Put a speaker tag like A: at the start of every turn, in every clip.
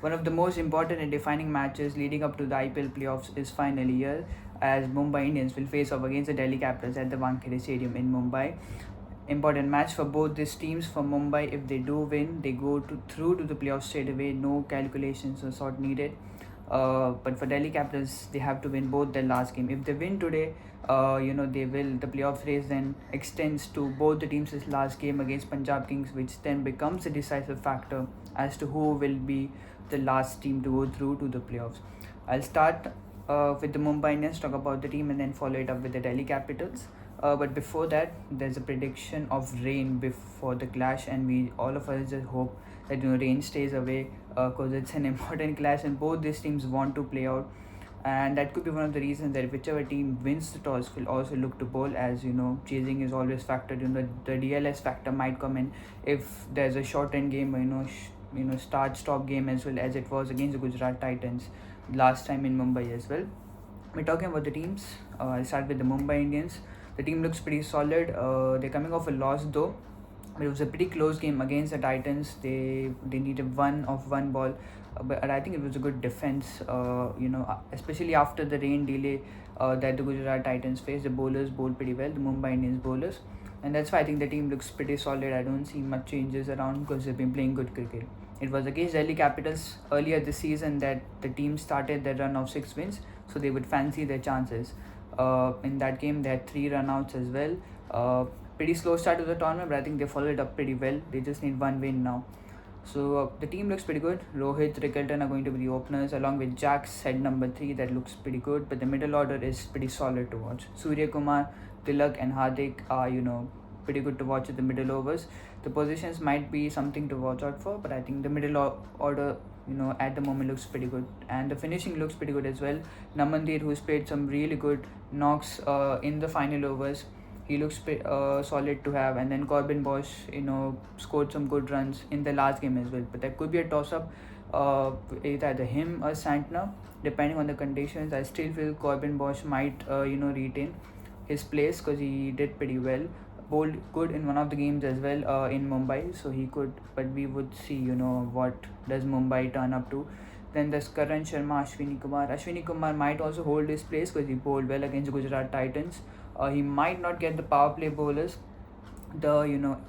A: One of the most important and defining matches leading up to the IPL playoffs is finally here, as Mumbai Indians will face off against the Delhi Capitals at the Wankhede Stadium in Mumbai. Important match for both these teams. For Mumbai, if they do win, they go through to the playoffs straight away. No calculations or sort needed. But for Delhi Capitals, they have to win both their last game. If they win today, they will. The playoff race then extends to both the teams' last game against Punjab Kings, which then becomes a decisive factor as to who will be the last team to go through to the playoffs. I'll start with the Mumbai Indians, talk about the team, and then follow it up with the Delhi Capitals. But before that, there's a prediction of rain before the clash, and we all of us just hope that rain stays away because it's an important clash, and both these teams want to play out. And that could be one of the reasons that whichever team wins the toss will also look to bowl, as chasing is always factored in. The DLS factor might come in if there's a shortened game, start stop game, as well as it was against the Gujarat Titans last time in Mumbai as well. We're talking about the teams. I'll start with the Mumbai Indians. The team looks pretty solid. They're coming off a loss though. But it was a pretty close game against the Titans. They needed one ball, but I think it was a good defense. Especially after the rain delay that the Gujarat Titans faced, the bowlers bowled pretty well. The Mumbai Indians bowlers, and that's why I think the team looks pretty solid. I don't see much changes around because they've been playing good cricket. It was against Delhi Capitals earlier this season that the team started their run of 6 wins, so they would fancy their chances. In that game, they had 3 run-outs as well. Pretty slow start to the tournament, but I think they followed it up pretty well. They just need one win now. So the team looks pretty good. Rohit, Rickelton are going to be the openers, along with Jax at number 3. That looks pretty good, but the middle order is pretty solid to watch. Surya Kumar, Tilak, and Hardik are pretty good to watch at the middle overs. The positions might be something to watch out for, but I think the middle order at the moment looks pretty good, and the finishing looks pretty good as well. Namandir, who's played some really good knocks in the final overs, he looks solid to have. And then Corbin Bosch, scored some good runs in the last game as well. But that could be a toss-up with either him or Santner, depending on the conditions. I still feel Corbin Bosch might, retain his place because he did pretty well. Bowled good in one of the games as well in Mumbai, so he could. But we would see, what does Mumbai turn up to. Then there's Karan Sharma, Ashwini Kumar. Ashwini Kumar might also hold his place because he bowled well against Gujarat Titans. He might not get the power play bowlers, the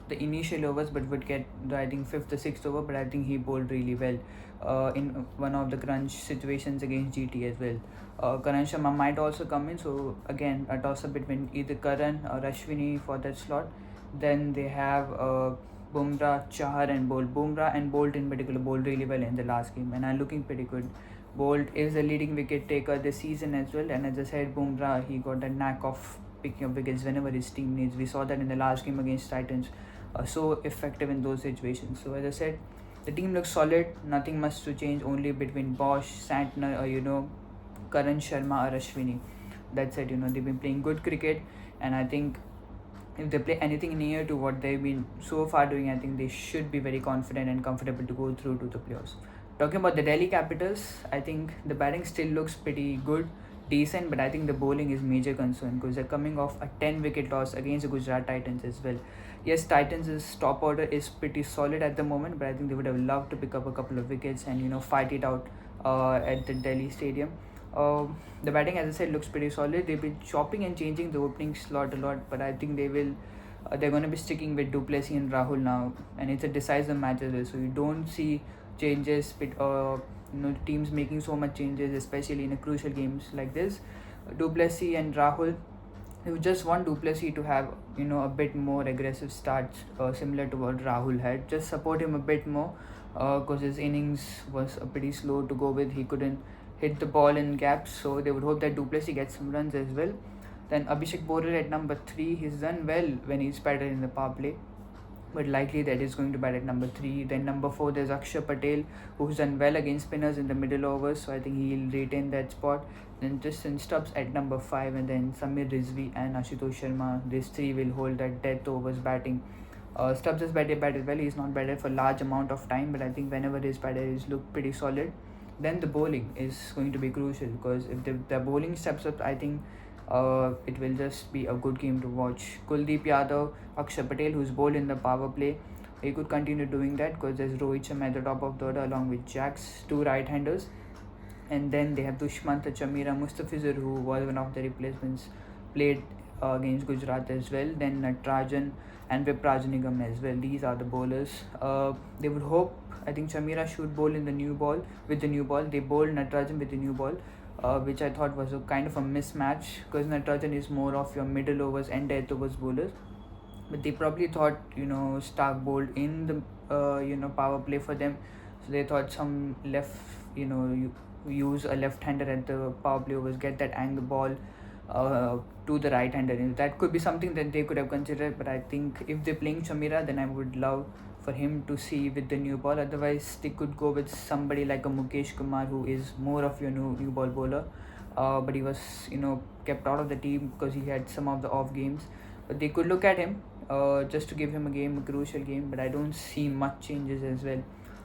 A: initial overs, but would get the, I think, 5th or 6th over. But I think he bowled really well in one of the crunch situations against GT as well. Karan Sharma might also come in, so again a toss up between either Karan or Ashwini for that slot. Then they have Bumrah, Chahar, and Bolt. Bumrah and Bolt in particular bowled really well in the last game and are looking pretty good. Bolt is a leading wicket taker this season as well, and as I said, Bumrah, he got that knack of picking up wickets whenever his team needs. We saw that in the last game against Titans. So effective in those situations. So as I said, the team looks solid. Nothing much to change. Only between Bosch, Santner, or Karan Sharma or Ashwini. That's it. They've been playing good cricket, and I think if they play anything near to what they've been so far doing, I think they should be very confident and comfortable to go through to the playoffs. Talking about the Delhi Capitals, I think the batting still looks pretty good, decent, but I think the bowling is major concern because they're coming off a 10-wicket loss against the Gujarat Titans as well. Yes, Titans' top order is pretty solid at the moment, but I think they would have loved to pick up a couple of wickets and fight it out at the Delhi Stadium. The batting, as I said, looks pretty solid. They've been chopping and changing the opening slot a lot, but I think they're going to be sticking with Du Plessis and Rahul now, and it's a decisive match as well. So you don't see changes, teams making so much changes, especially in a crucial games like this. Du Plessis and Rahul, you just want Du Plessis to have a bit more aggressive start, similar to what Rahul had. Just support him a bit more because his innings was pretty slow to go with. He couldn't hit the ball in gaps, so they would hope that Du Plessis gets some runs as well. Then Abhishek Borel at number 3, he's done well when he's batted in the power play, but likely that is going to bat at number 3. Then number 4, there's Akshar Patel, who's done well against spinners in the middle overs, so I think he'll retain that spot. Then Justin Stubbs at number 5, and then Samir Rizvi and Ashutosh Sharma. These 3 will hold that death overs batting. Stubbs has batted well. He's not batted for large amount of time, but I think whenever he's batted, he's looked pretty solid. Then the bowling is going to be crucial because if the bowling steps up, I think it will just be a good game to watch. Kuldeep Yadav, Akshar Patel, who's bowled in the power play, he could continue doing that because there's Rohit Sharma at the top of the order along with Jacks, two right-handers, and then they have Dushmanta Chamira Mustafizur, who was one of the replacements, played against Gujarat as well. Then Natarajan and Viprajnigam as well. These are the bowlers. They would hope. I think Chamira should bowl in the new ball with the new ball. They bowled Natarajan with the new ball, which I thought was a kind of a mismatch because Natarajan is more of your middle overs and death overs bowlers. But they probably thought Stark bowled in the power play for them, so they thought some left you use a left-hander at the power play overs, get that angle ball to the right-hander. That could be something that they could have considered, but I think if they're playing Chamira, then I would love for him to see with the new ball. Otherwise, they could go with somebody like a Mukesh Kumar, who is more of your new ball bowler, but he was kept out of the team because he had some of the off games. But they could look at him just to give him a crucial game, but I don't see much changes as well.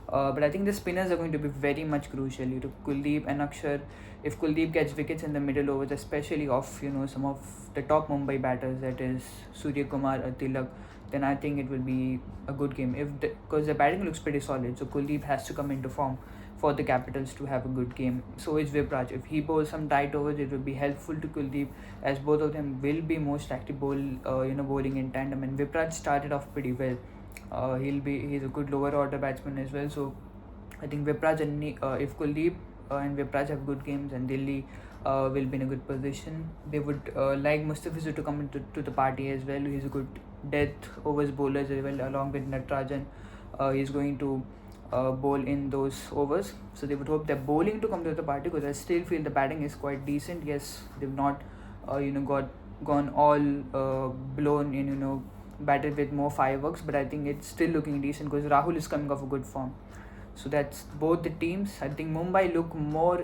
A: But I think the spinners are going to be very much crucial. Kuldeep and Akshar. If Kuldeep gets wickets in the middle overs, especially off some of the top Mumbai batters, that is Surya Kumar or Tilak, then I think it will be a good game. Because the batting looks pretty solid, so Kuldeep has to come into form for the Capitals to have a good game. So is Vipraj. If he bowls some tight overs, it will be helpful to Kuldeep, as both of them will be most active bowling in tandem. And Vipraj started off pretty well. He's a good lower order batsman as well. So I think Vipraj and if Kuldeep and Vipraj have good games, and Delhi will be in a good position. They would like Mustafizur to come into the party as well. He's a good death overs bowler as well, along with Natarajan. He's going to bowl in those overs. So they would hope their bowling to come to the party, because I still feel the batting is quite decent. Yes, they've not gone all blown in batted with more fireworks, but I think it's still looking decent because Rahul is coming off a good form. So that's both the teams. I think Mumbai look more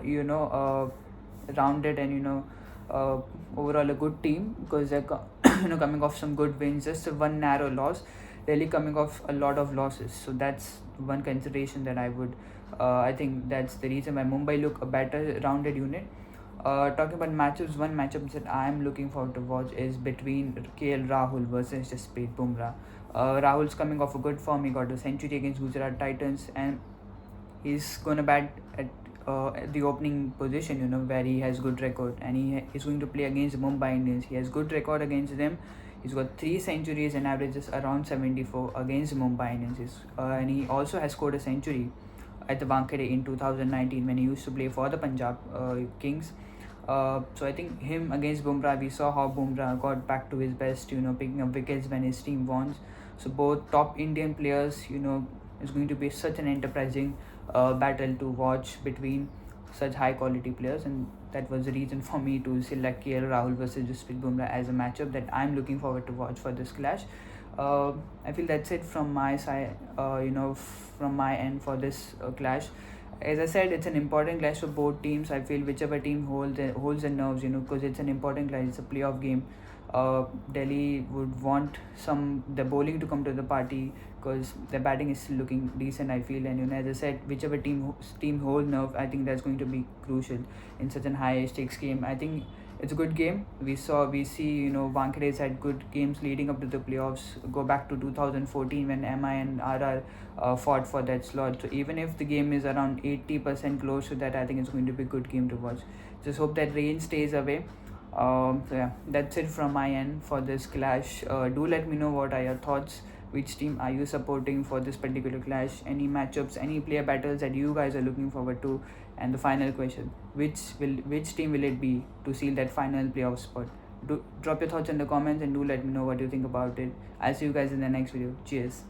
A: rounded and overall a good team, because they're coming off some good wins, just one narrow loss. Delhi coming off a lot of losses, so that's one consideration that I think that's the reason why Mumbai look a better rounded unit. Talking about matchups, one matchup that I am looking forward to watch is between KL Rahul versus Jasprit Bumrah. Rahul's coming off a good form. He got a century against Gujarat Titans, and he's gonna bat at the opening position, where he has good record, and he is going to play against the Mumbai Indians. He has good record against them. He's got 3 centuries and averages around 74 against the Mumbai Indians. And he also has scored a century at the Wankhede in 2019 when he used to play for the Punjab Kings. So I think him against Bumrah, we saw how Bumrah got back to his best, picking up wickets when his team won. So both top Indian players, is going to be such an enterprising battle to watch between such high quality players, and that was the reason for me to select KL Rahul versus Jasprit Bumrah as a matchup that I'm looking forward to watch for this clash. I feel that's it from my side, from my end for this clash. As I said, it's an important clash for both teams. I feel whichever team holds the nerves, because it's an important clash. It's a playoff game. Delhi would want the bowling to come to the party, because the batting is still looking decent, I feel. And as I said, whichever team holds nerve, I think that's going to be crucial in such a high stakes game. I think it's a good game. We see Wankhede had good games leading up to the playoffs. Go back to 2014 when MI and RR fought for that slot. So even if the game is around 80% close to that, I think it's going to be a good game to watch. Just hope that rain stays away. So yeah, that's it from my end for this clash. Do let me know what are your thoughts. Which team are you supporting for this particular clash? Any matchups, any player battles that you guys are looking forward to? And the final question: which team will it be to seal that final playoff spot? Drop your thoughts in the comments and do let me know what you think about it. I'll see you guys in the next video. Cheers.